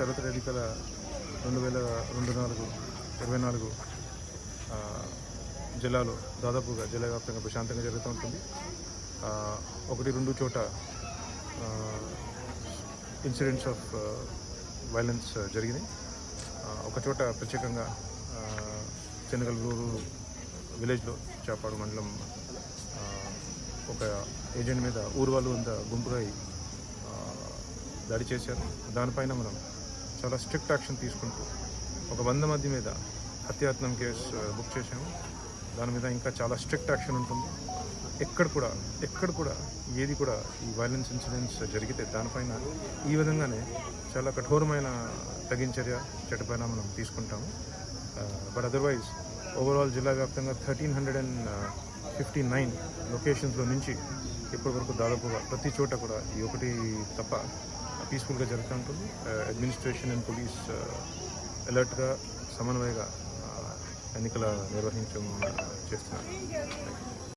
జరుగుతున్న ఎన్నికల 2024 జిల్లాలో దాదాపుగా జిల్లా వ్యాప్తంగా ప్రశాంతంగా జరుగుతూ ఉంటుంది. 1-2 చోట ఇన్సిడెంట్స్ ఆఫ్ వైలెన్స్ జరిగినాయి. ఒక చోట ప్రత్యేకంగా చెన్నగలూరు విలేజ్లో చాపాడు మండలం ఒక ఏజెంట్ మీద ఊరు వాళ్ళు అంతా గుంపుగా దాడి చేశారు. దానిపైన మనం చాలా స్ట్రిక్ట్ యాక్షన్ తీసుకుంటూ 100 మంది మీద హత్యాయత్నం కేసు బుక్ చేశాము. దాని మీద ఇంకా చాలా స్ట్రిక్ట్ యాక్షన్ ఉంటుంది. ఎక్కడ కూడా ఏది కూడా ఈ వైలెన్స్ ఇన్సిడెంట్స్ జరిగితే దానిపైన ఈ విధంగానే చాలా కఠోరమైన తగిన చట్టపైన మనం తీసుకుంటాము. బట్ అదర్వైజ్ ఓవరాల్ జిల్లా వ్యాప్తంగా 1359 లొకేషన్స్లో నుంచి ఇప్పటి వరకు దాదాపుగా ప్రతి చోట కూడా ఈ ఒకటి తప్ప పీస్ఫుల్గా జరుగుతూ ఉంటుంది. అడ్మినిస్ట్రేషన్ అండ్ పోలీస్ అలర్ట్గా సమన్వయంగా ఎన్నికల నిర్వహించడం చేస్తున్నారు.